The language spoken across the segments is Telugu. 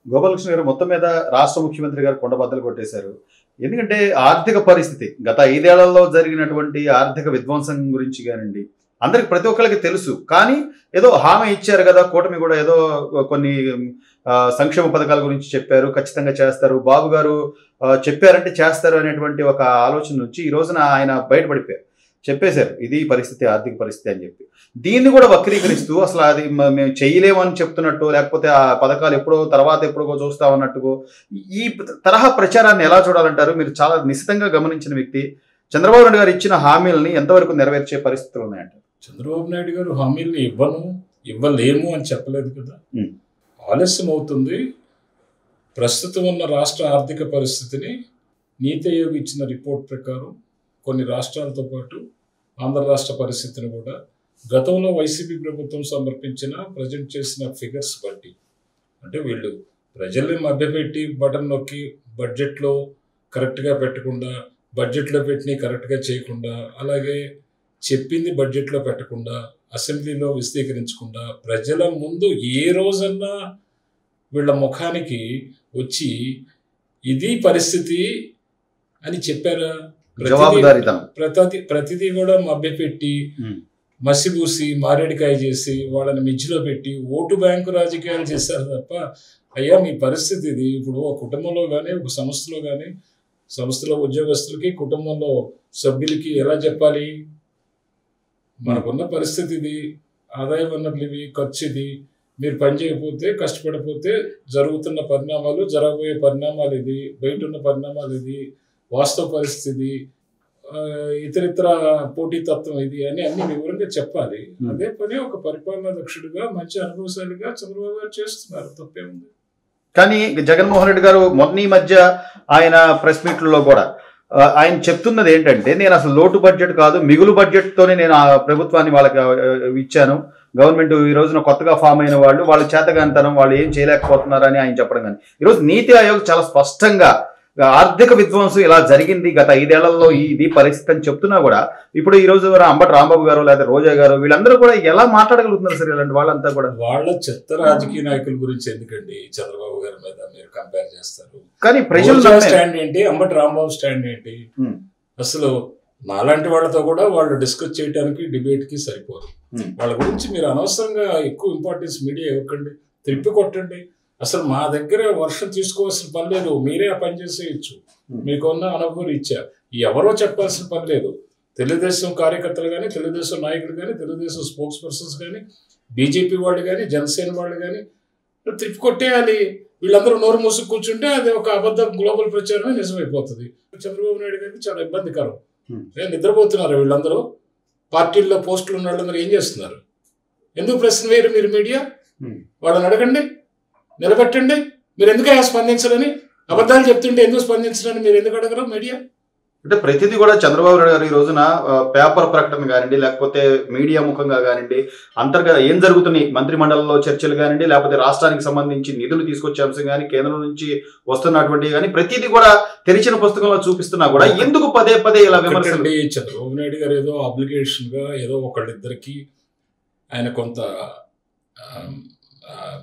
గోపాలకృష్ణ గారు మొత్తం మీద రాష్ట్ర ముఖ్యమంత్రి గారు కొండబద్దలు కొట్టేశారు. ఎందుకంటే ఆర్థిక పరిస్థితి గత 5 ఏళ్లలో జరిగినటువంటి ఆర్థిక విధ్వంసం గురించి కానివ్వండి, అందరికి ప్రతి ఒక్కరికి తెలుసు. కానీ ఏదో హామీ ఇచ్చారు కదా, కూటమి కూడా ఏదో కొన్ని సంక్షేమ పథకాల గురించి చెప్పారు, ఖచ్చితంగా చేస్తారు, బాబు గారు చెప్పారంటే చేస్తారు అనేటువంటి ఒక ఆలోచన నుంచి ఈ రోజున ఆయన బయటపడిపోయారు, చెప్పేశారు ఇది పరిస్థితి, ఆర్థిక పరిస్థితి అని చెప్పి. దీన్ని కూడా వక్రీకరిస్తూ అసలు అది మేము చేయలేమని చెప్తున్నట్టు, లేకపోతే ఆ పథకాలు ఎప్పుడో చూస్తామన్నట్టుగా ఈ తరహా ప్రచారాన్ని ఎలా చూడాలంటారు? మీరు చాలా నిశితంగా గమనించిన వ్యక్తి. చంద్రబాబు నాయుడు గారు ఇచ్చిన హామీలని ఎంతవరకు నెరవేర్చే పరిస్థితులు ఉన్నాయంటారు? చంద్రబాబు నాయుడు గారు హామీలను ఇవ్వలేము అని చెప్పలేదు కదా, ఆలస్యం అవుతుంది. ప్రస్తుతం ఉన్న రాష్ట్ర ఆర్థిక పరిస్థితిని నీతి ఆయోగ్ ఇచ్చిన రిపోర్ట్ ప్రకారం కొన్ని రాష్ట్రాలతో పాటు ఆంధ్ర రాష్ట్ర పరిస్థితిని కూడా గతంలో వైసీపీ ప్రభుత్వం సమర్పించిన ప్రజెంట్ చేసిన ఫిగర్స్ బట్టి, అంటే వీళ్ళు ప్రజల్ని మభ్యపెట్టి బటన్ నొక్కి బడ్జెట్లో కరెక్ట్గా పెట్టకుండా, బడ్జెట్లో పెట్టిన కరెక్ట్గా చేయకుండా, అలాగే చెప్పింది బడ్జెట్లో పెట్టకుండా, అసెంబ్లీలో విశదీకరించకుండా, ప్రజల ముందు ఏ రోజన్నా వీళ్ళ ముఖానికి వచ్చి ఇది పరిస్థితి అని చెప్పారా? ప్రతిదీ కూడా మభ్యపెట్టి, మసిబూసి, మారేడికాయ చేసి, వాళ్ళని మిజ్జిలో పెట్టి ఓటు బ్యాంకు రాజకీయాలు చేశారు తప్ప, అయ్యా మీ పరిస్థితి ఇది. ఇప్పుడు ఒక కుటుంబంలో కానీ, ఒక సంస్థలో కానీ, సంస్థలో ఉద్యోగస్తులకి, కుటుంబంలో సభ్యులకి ఎలా చెప్పాలి? మనకున్న పరిస్థితి ఇది, ఆదాయ వనరులు ఇవి, ఖర్చు ఇది, మీరు పని చేయకపోతే, కష్టపడిపోతే జరుగుతున్న పరిణామాలు, జరగబోయే పరిణామాలు ఇది, బయట ఉన్న పరిణామాలు ఇది, వాస్తవ పరిస్థితి, ఇతరితర పోటీతత్వం ఇది అని అన్ని వివరంగా చెప్పాలి. అదే పని ఒక పరిపాలనా దక్షుడిగా, మంచి అనుభవశాలిగా చంద్రబాబు గారు చేస్తున్నారు, తప్పేముంది. కానీ జగన్మోహన్ రెడ్డి గారు మొన్న ఈ మధ్య ఆయన ప్రెస్ మీట్లలో కూడా ఆయన చెప్తున్నది ఏంటంటే, నేను అసలు లోటు బడ్జెట్ కాదు, మిగులు బడ్జెట్తోనే నేను ఆ ప్రభుత్వాన్ని వాళ్ళకి ఇచ్చాను. గవర్నమెంట్ ఈ రోజున కొత్తగా ఫామ్ అయిన వాళ్ళు చేతగానితనం, వాళ్ళు ఏం చేయలేకపోతున్నారని ఆయన చెప్పడం. కానీ ఈరోజు నీతి ఆయోగ్ చాలా స్పష్టంగా ఆర్థిక విధ్వంసం ఇలా జరిగింది గత 5 ఏళ్లలో ఇది పరిస్థితి అని చెప్తున్నా కూడా, ఇప్పుడు ఈ రోజు అంబటి రాంబాబు గారు లేదా రోజా గారు వీళ్ళందరూ కూడా ఎలా మాట్లాడగలుగుతున్నారు సార్? ఇలాంటి వాళ్ళంతా కూడా వాళ్ళ చెత్త రాజకీయ నాయకుల గురించి ఎందుకండి చంద్రబాబు గారి మీద మీరు కంపేర్ చేస్తారు? కానీ ప్రజలు స్టాండ్ ఏంటి, అంబటి రాంబాబు స్టాండ్ ఏంటి? అసలు నాలాంటి వాళ్ళతో కూడా వాళ్ళు డిస్కస్ చేయడానికి, డిబేట్ కి సరిపోరు. వాళ్ళ గురించి మీరు అనవసరంగా ఎక్కువ ఇంపార్టెన్స్ మీడియా ఇవ్వకండి, త్రిప్పి కొట్టండి. అసలు మా దగ్గర వర్షం తీసుకోవాల్సిన పని లేదు, మీరే ఆ పని చేసేయచ్చు. మీకున్న అనుభవం ఇచ్చా ఎవరో చెప్పాల్సిన పని లేదు. తెలుగుదేశం కార్యకర్తలు కానీ, తెలుగుదేశం నాయకులు కానీ, తెలుగుదేశం స్పోక్స్ పర్సన్స్ కానీ, బీజేపీ వాళ్ళు కానీ, జనసేన వాళ్ళు కానీ త్రిప్పి కొట్టేయాలి. వీళ్ళందరూ నోరు మూసుకు కూర్చుంటే అది ఒక అబద్ధ గ్లోబల్ ప్రచారమే నిజమైపోతుంది. చంద్రబాబు నాయుడు గారికి చాలా ఇబ్బందికరం. నిద్రపోతున్నారు వీళ్ళందరూ, పార్టీల్లో పోస్టులు ఉన్న వాళ్ళందరూ ఏం చేస్తున్నారు? ఎందుకు ప్రశ్న వేరు మీరు మీడియా? వాళ్ళని అడగండి, నిలబెట్టండి. మీరు ఎందుకు స్పందించరని, అబద్ధాలు చెప్తుంటే ఎందుకు స్పందించరని మీరు ఎందుకు అడగరు మీడియా? అంటే ప్రతిదీ కూడా చంద్రబాబు నాయుడు గారు ఈ రోజున పేపర్ ప్రకటన కానివ్వండి, లేకపోతే మీడియా ముఖంగా కానివ్వండి, అంతర్గత ఏం జరుగుతున్నాయి మంత్రి మండలిలో చర్చలు కానివ్వండి, లేకపోతే రాష్ట్రానికి సంబంధించి నిధులు తీసుకొచ్చే అంశం కానీ, కేంద్రం నుంచి వస్తున్నటువంటి కానీ ప్రతిదీ కూడా తెరిచిన పుస్తకంలో చూపిస్తున్నా కూడా ఎందుకు పదే పదే ఇలా విమర్శలు? చంద్రబాబు నాయుడు గారు ఏదో అప్లికేషన్ గా ఏదో ఒకళ్ళిద్దరికి ఆయన కొంత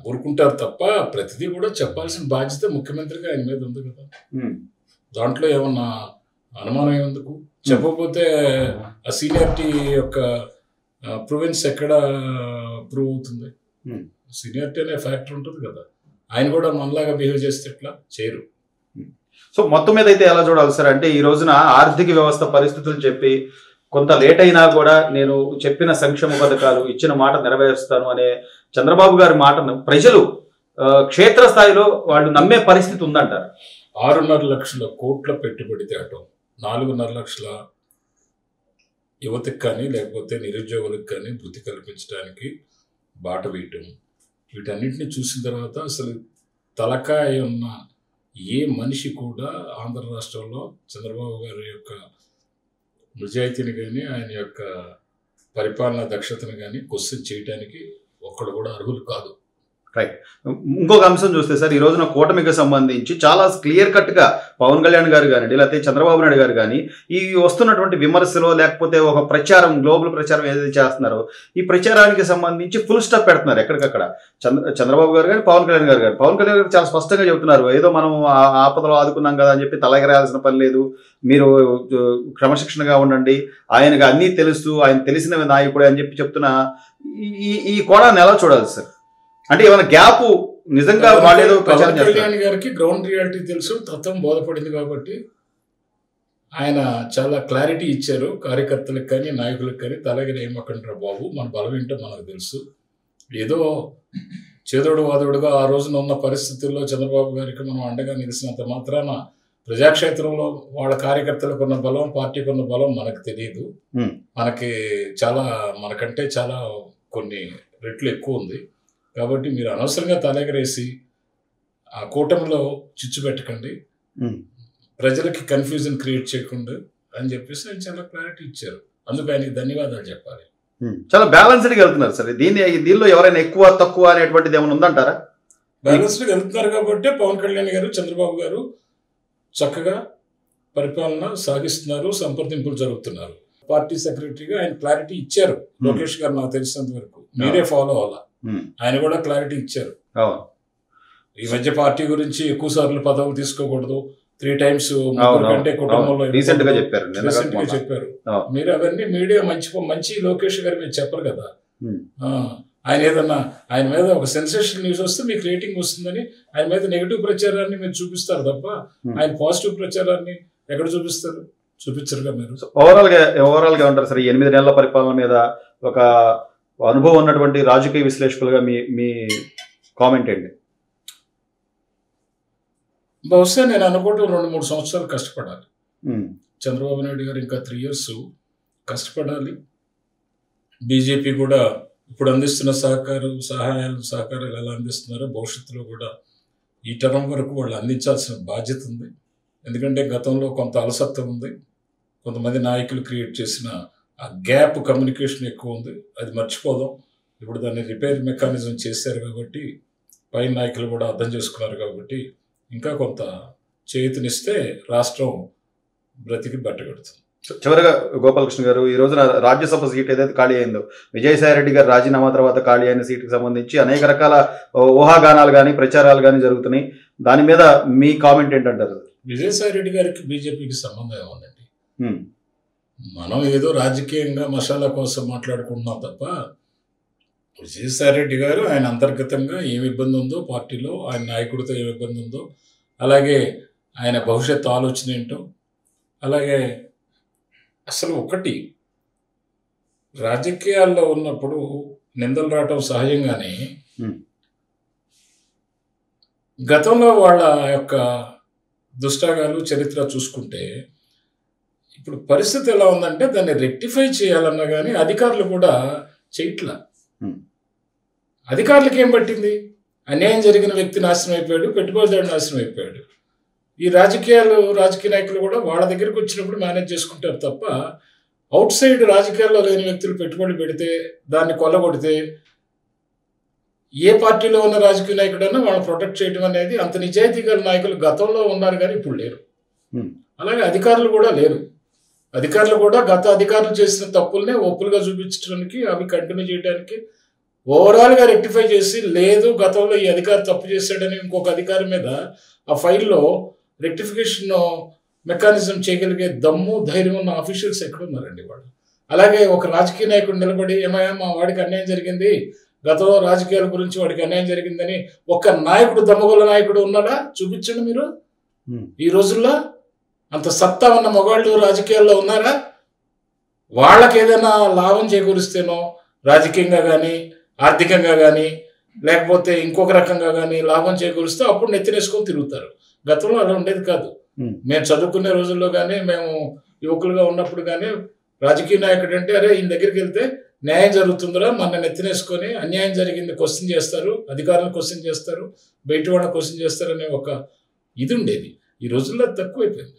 ఊరుకుంటారు తప్ప, ప్రతిదీ కూడా చెప్పాల్సిన బాధ్యత ముఖ్యమంత్రిగా ఆయన మీద ఉంది కదా. దాంట్లో ఏమన్నా అనుమానం ఎందుకు? చెప్పకపోతే ఆ సీనియారిటీ యొక్క ప్రూవెన్స్ ఎక్కడ ప్రూవ్ అవుతుంది? సీనియారిటీ అనే ఫ్యాక్టర్ ఉంటుంది కదా. ఆయన కూడా మనలాగా బిహేవ్ చేస్తే ఎట్లా చేయరు. సో మొత్తం మీద అయితే ఎలా చూడాలి సార్? అంటే ఈ రోజున ఆర్థిక వ్యవస్థ పరిస్థితులు చెప్పి కొంత లేట్ అయినా కూడా నేను చెప్పిన సంక్షేమ పథకాలు ఇచ్చిన మాట నెరవేరుస్తాను అనే చంద్రబాబు గారి మాటను ప్రజలు క్షేత్రస్థాయిలో వాళ్ళు నమ్మే పరిస్థితి ఉందంటారు. 6.5 లక్షల కోట్ల పెట్టుబడి తేవటం, 4.5 లక్షల యువతకు కానీ, లేకపోతే నిరుద్యోగులకు కానీ వృత్తి కల్పించడానికి బాట వేయటం, వీటన్నిటిని చూసిన తర్వాత అసలు తలకాయ ఉన్న ఏ మనిషి కూడా ఆంధ్ర రాష్ట్రంలో చంద్రబాబు గారి యొక్క నిజాయితీని కానీ, ఆయన యొక్క పరిపాలనా దక్షతను కానీ క్వశ్చన్ చేయడానికి ఒక్కడు కూడా అర్హులు కాదు. రైట్. ఇంకొక అంశం చూస్తే సార్, ఈ రోజున కూటమికి సంబంధించి చాలా క్లియర్ కట్గా పవన్ కళ్యాణ్ గారు కానివ్వండి, లేకపోతే చంద్రబాబు నాయుడు గారు కానీ ఈ వస్తున్నటువంటి విమర్శలు లేకపోతే ఒక ప్రచారం, గ్లోబల్ ప్రచారం ఏదైతే చేస్తున్నారో ఈ ప్రచారానికి సంబంధించి ఫుల్ స్టాప్ పెడుతున్నారు ఎక్కడికక్కడ. చంద్రబాబు గారు కానీ పవన్ కళ్యాణ్ గారు పవన్ కళ్యాణ్ గారు చాలా స్పష్టంగా చెబుతున్నారు, ఏదో మనం ఆపదలో ఆదుకున్నాం కదా అని చెప్పి తలెగరాల్సిన పని లేదు, మీరు క్రమశిక్షణగా ఉండండి, ఆయనకు అన్నీ తెలుసు, ఆయన తెలిసిన నాయకుడే అని చెప్పి చెప్తున్న ఈ కోణాన్ని ఎలా చూడాలి సార్? అంటే ఏమైనా గ్యాప్ నిజంగా వాళ్ళేదో ప్రచారం చేస్తారు. కళ్యాణ్ గారికి గ్రౌండ్ రియాలిటీ తెలుసు, తత్వం బోధపడింది కాబట్టి ఆయన చాలా క్లారిటీ ఇచ్చారు కార్యకర్తలకు కానీ నాయకులకు కానీ. తలగిన ఏమకంటారా బాబు, మన బలం ఏంటో మనకు తెలుసు. ఏదో చేదోడు వాదోడుగా ఆ రోజున ఉన్న పరిస్థితుల్లో చంద్రబాబు గారికి మనం అండగా నిలిచినంత మాత్రాన ప్రజాక్షేత్రంలో వాళ్ళ కార్యకర్తలకు ఉన్న బలం, పార్టీకి ఉన్న బలం మనకు తెలియదు. మనకి మనకంటే చాలా కొన్ని రెట్లు ఎక్కువ ఉంది. కాబట్టి మీరు అనవసరంగా తలెగరేసి ఆ కూటమిలో చిచ్చు పెట్టకండి, ప్రజలకి కన్ఫ్యూజన్ క్రియేట్ చేయకుండా అని చెప్పేసి ఆయన చాలా క్లారిటీ ఇచ్చారు. అందుకు ఆయనకి ధన్యవాదాలు చెప్పాలి. చాలా బ్యాలెన్స్డ్గా వెళ్తున్నారు సార్. దీనిలో ఎవరైనా ఎక్కువ తక్కువ అనేటువంటిది ఏమైనా ఉందంటారా? బ్యాలెన్స్డ్గా వెళ్తున్నారు కాబట్టి పవన్ కళ్యాణ్ గారు, చంద్రబాబు గారు చక్కగా పరిపాలన సాగిస్తున్నారు, సంప్రదింపులు జరుగుతున్నారు. పార్టీ సెక్రటరీగా ఆయన క్లారిటీ ఇచ్చారు. లోకేష్ గారు నాకు తెలిసినంత వరకు మీరే ఫాలో అవ్వాలా, ఆయన కూడా క్లారిటీ ఇచ్చారు. ఈ మధ్య పార్టీ గురించి ఎక్కువ సార్లు పదవులు తీసుకోకూడదు, 3 times కంటే కుటుంబంలో చెప్పారు. మీరు అవన్నీ మీడియా మంచి లోకేష్ గారు మీరు చెప్పరు కదా. ఆయన ఏదన్నా ఆయన మీద ఒక సెన్సేషన్ న్యూస్ వస్తే మీకు రేటింగ్ వస్తుందని ఆయన మీద నెగిటివ్ ప్రచారాన్ని మీరు చూపిస్తారు తప్ప ఆయన పాజిటివ్ ప్రచారాన్ని ఎక్కడ చూపిస్తారు? చూపించరుగా మీరు. ఓవరాల్ గా ఉంటారు సార్. 8 నెలల పరిపాలన మీద ఒక అనుభవం ఉన్నటువంటి రాజకీయ విశ్లేషకులుగా మీ కామెంట్ ఏంటి? బహుశా నేను అనుకుంటూ 2-3 సంవత్సరాలు కష్టపడాలి. చంద్రబాబు నాయుడు గారు ఇంకా 3 years కష్టపడాలి. బీజేపీ కూడా ఇప్పుడు అందిస్తున్న సహకారాలు ఎలా అందిస్తున్నారో భవిష్యత్తులో కూడా ఈ టర్మ్ వరకు వాళ్ళు అందించాల్సిన బాధ్యత ఉంది. ఎందుకంటే గతంలో కొంత అలసత్వం ఉంది, కొంతమంది నాయకులు క్రియేట్ చేసిన ఆ గ్యాప్ కమ్యూనికేషన్ ఎక్కువ ఉంది, అది మర్చిపోదాం. ఇప్పుడు దాన్ని రిపేర్ మెకానిజం చేశారు కాబట్టి పైన నాయకులు కూడా అర్థం చేసుకున్నారు కాబట్టి ఇంకా కొంత చేతినిస్తే రాష్ట్రం బ్రతికి బట్టగడుతుంది. చివరిగా గోపాలకృష్ణ గారు, ఈ రోజున రాజ్యసభ సీట్ ఏదైతే ఖాళీ అయిందో, విజయసాయి రెడ్డి గారు రాజీనామా తర్వాత ఖాళీ అయిన సీటుకి సంబంధించి అనేక రకాల ఊహాగానాలు కానీ ప్రచారాలు కానీ జరుగుతున్నాయి. దాని మీద మీ కామెంట్ ఏంటంటారు? విజయసాయి రెడ్డి గారికి బీజేపీకి సంబంధం ఏముందండి? మనం ఏదో రాజకీయంగా మసాలా కోసం మాట్లాడుకుంటున్నాం తప్ప విజయసాయి రెడ్డి గారు ఆయన అంతర్గతంగా ఏమి ఇబ్బంది ఉందో పార్టీలో, ఆయన నాయకుడితో ఏమి ఇబ్బంది ఉందో, అలాగే ఆయన భవిష్యత్తు ఆలోచన ఏంటో, అలాగే అసలు ఒకటి రాజకీయాల్లో ఉన్నప్పుడు నిందలు రావటం సహజంగానే గతంలో వాళ్ళ యొక్క దుష్టాగాలు చరిత్ర చూసుకుంటే ఇప్పుడు పరిస్థితి ఎలా ఉందంటే దాన్ని రెక్టిఫై చేయాలన్నా కానీ అధికారులు కూడా చేయట్లా. అధికారులకి ఏం పట్టింది? అన్యాయం జరిగిన వ్యక్తి నాశనం అయిపోయాడు, పెట్టుబడిదారుడు నాశనం అయిపోయాడు. ఈ రాజకీయ నాయకులు కూడా వాళ్ళ దగ్గరికి వచ్చినప్పుడు మేనేజ్ చేసుకుంటారు తప్ప అవుట్ సైడ్ రాజకీయాల్లో లేని వ్యక్తులు పెట్టుబడి పెడితే దాన్ని కొల్లగొడితే ఏ పార్టీలో ఉన్న రాజకీయ నాయకుడైనా వాళ్ళని ప్రొటెక్ట్ చేయడం అనేది అంత నిజాయితీ గల నాయకులు గతంలో ఉన్నారు కానీ ఇప్పుడు లేరు. అలాగే అధికారులు కూడా లేరు. అధికారులు కూడా గత అధికారులు చేసిన తప్పుల్నే ఒప్పులుగా చూపించడానికి, అవి కంటిన్యూ చేయడానికి, ఓవరాల్గా రెక్టిఫై చేసి లేదు గతంలో ఈ అధికారి తప్పు చేశాడని ఇంకొక అధికారి మీద ఆ ఫైల్లో రెక్టిఫికేషన్ మెకానిజం చేయగలిగే దమ్ము ధైర్యం ఉన్న ఆఫీషియల్స్ ఎక్కడున్నారండి వాళ్ళు? అలాగే ఒక రాజకీయ నాయకుడు నిలబడి ఏమయ్యా మా వాడికి అన్యాయం జరిగింది, గతంలో రాజకీయాల గురించి వాడికి అన్యాయం జరిగిందని ఒక్క నాయకుడు, దమ్మగొల్ల నాయకుడు ఉన్నాడా? చూపించండి మీరు. ఈ రోజుల్లో అంత సత్తా ఉన్న మగవాళ్ళు రాజకీయాల్లో ఉన్నారా? వాళ్ళకి ఏదైనా లాభం చేకూరిస్తేనో రాజకీయంగా కానీ ఆర్థికంగా కానీ లేకపోతే ఇంకొక రకంగా కానీ లాభం చేకూరిస్తే అప్పుడు నెత్తినేసుకొని తిరుగుతారు. గతంలో అలా ఉండేది కాదు. మేము చదువుకునే రోజుల్లో కానీ మేము యువకులుగా ఉన్నప్పుడు కానీ రాజకీయ నాయకుడు అంటే అరే ఈయన దగ్గరికి వెళ్తే న్యాయం జరుగుతుందిరా, మన నెత్తినేసుకొని అన్యాయం జరిగింది క్వశ్చన్ చేస్తారు, అధికారులను క్వశ్చన్ చేస్తారు, బయట వాళ్ళని క్వశ్చన్ చేస్తారు అనే ఒక ఇది ఉండేది. ఈ రోజుల్లో తక్కువైపోయింది.